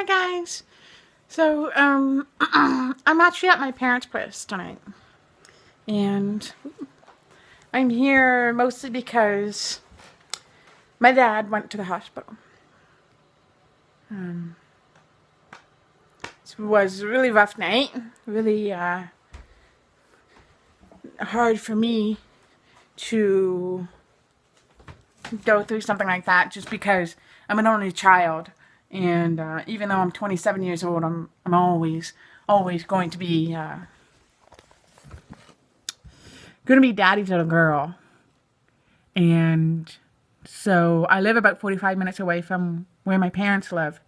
Hi guys. So, I'm actually at my parents' place tonight. And I'm here mostly because my dad went to the hospital. It was a really rough night. Really, hard for me to go through something like that just because I'm an only child. And even though I'm 27 years old, I'm always going to be daddy's little girl. And so I live about 45 minutes away from where my parents live,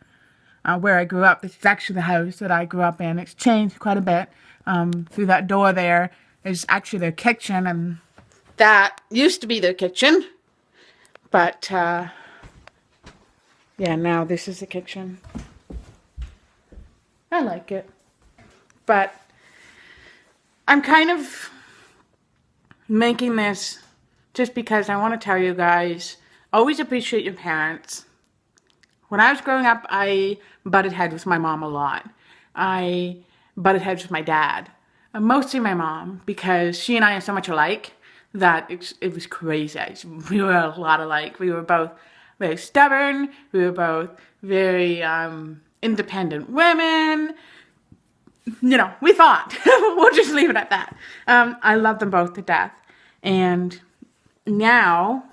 where I grew up. This is actually the house that I grew up in. It's changed quite a bit. Through that door there is actually their kitchen, and that used to be their kitchen. But yeah, now this is the kitchen. I like it. But I'm kind of making this just because I want to tell you guys, always appreciate your parents. When I was growing up, I butted heads with my mom a lot. I butted heads with my dad. Mostly my mom, because she and I are so much alike that it was crazy. We were a lot alike. We were both very stubborn. We were both very independent women. You know, we thought. We'll just leave it at that. I love them both to death. And now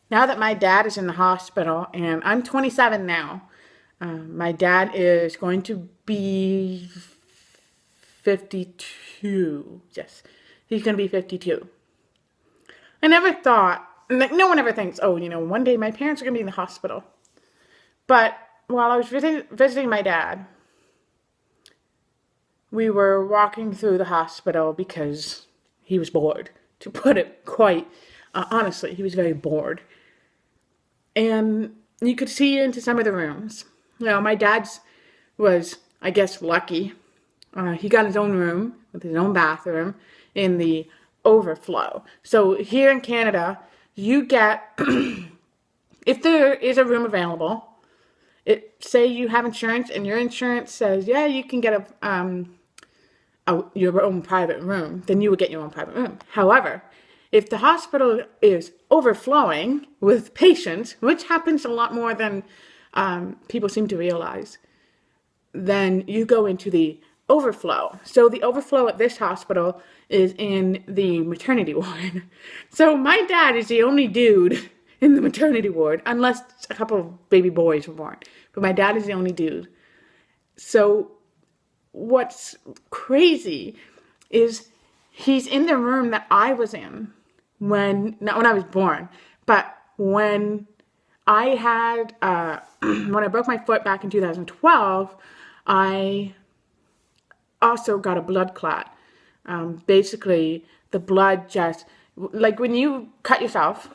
that my dad is in the hospital, and I'm 27 now, my dad is going to be 52. Yes, he's going to be 52. I never thought, like, no one ever thinks, oh, you know, one day my parents are going to be in the hospital. But while I was visiting my dad, we were walking through the hospital because he was bored, to put it quite honestly. He was very bored. And you could see into some of the rooms. You know, my dad's was, I guess, lucky. He got his own room with his own bathroom in the overflow. So here in Canada, you get, if there is a room available, say you have insurance and your insurance says, yeah, you can get your own private room, then you would get your own private room. However, if the hospital is overflowing with patients, which happens a lot more than people seem to realize, then you go into the overflow. So the overflow at this hospital is in the maternity ward. So my dad is the only dude in the maternity ward, unless a couple of baby boys were born. But my dad is the only dude. So what's crazy is he's in the room that I was in not when I was born, but when I had, when I broke my foot back in 2012, I also got a blood clot. Basically, the blood just, like when you cut yourself,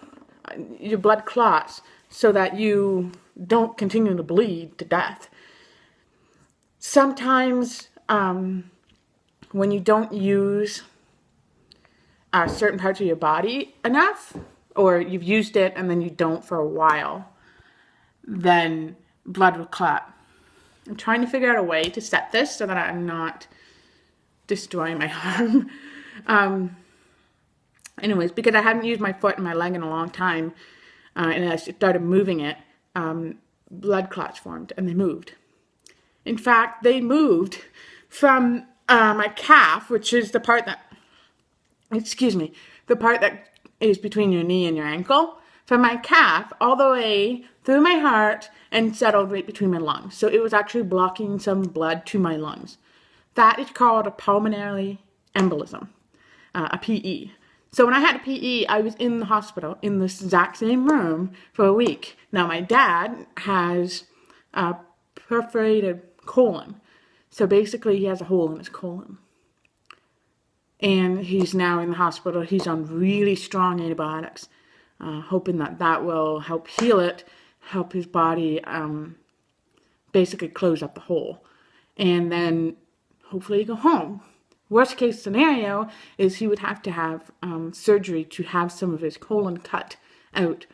your blood clots so that you don't continue to bleed to death. Sometimes when you don't use certain parts of your body enough, or you've used it and then you don't for a while, then blood will clot. I'm trying to figure out a way to set this so that I'm not destroying my arm. Anyways, because I hadn't used my foot and my leg in a long time, and I started moving it, blood clots formed and they moved. In fact, they moved from my calf, which is the part that, the part that is between your knee and your ankle, from my calf all the way through my heart and settled right between my lungs. So it was actually blocking some blood to my lungs. That is called a pulmonary embolism, a PE. So when I had a PE, I was in the hospital in this exact same room for a week. Now my dad has a perforated colon. So basically he has a hole in his colon. And he's now in the hospital. He's on really strong antibiotics, hoping that will help heal it, help his body basically close up the hole. And then hopefully go home. Worst case scenario is he would have to have surgery to have some of his colon cut out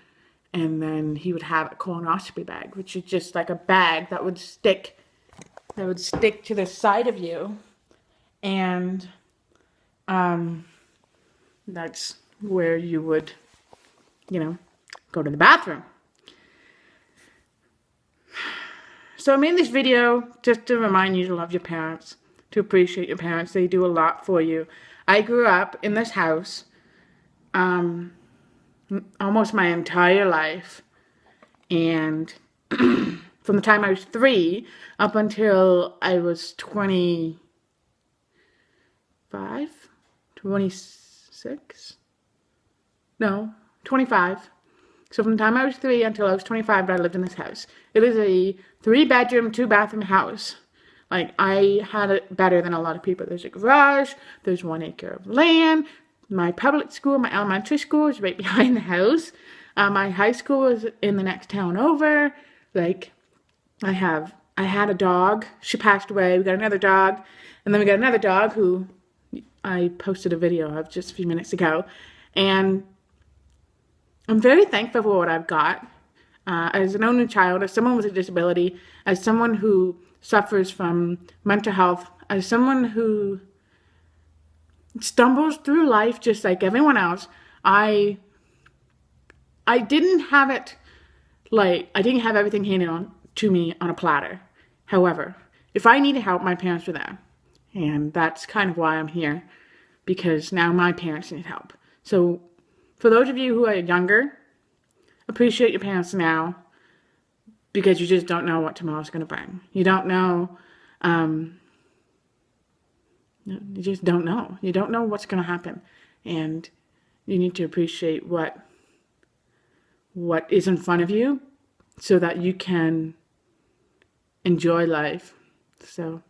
And then he would have a colonoscopy bag, which is just like a bag that would stick to the side of you. And that's where you would, go to the bathroom. So I made this video just to remind you to love your parents, to appreciate your parents. They do a lot for you. I grew up in this house almost my entire life. And from the time I was 3 up until I was 25, 26? No, 25. So from the time I was 3 until I was 25, I lived in this house. It is a 3-bedroom, 2-bathroom house. Like, I had it better than a lot of people. There's a garage, there's 1 acre of land. My public school, my elementary school is right behind the house. My high school is in the next town over. Like, I had a dog. She passed away. We got another dog. And then we got another dog who I posted a video of just a few minutes ago. And I'm very thankful for what I've got. As an only child, as someone with a disability, as someone who suffers from mental health, as someone who stumbles through life just like everyone else, I didn't have it I didn't have everything handed on to me on a platter. However, if I needed help, my parents were there. And that's kind of why I'm here, because now my parents need help. So for those of you who are younger, appreciate your parents now, because you just don't know what tomorrow's going to bring. You don't know, you just don't know. You don't know what's going to happen. And you need to appreciate what is in front of you so that you can enjoy life. So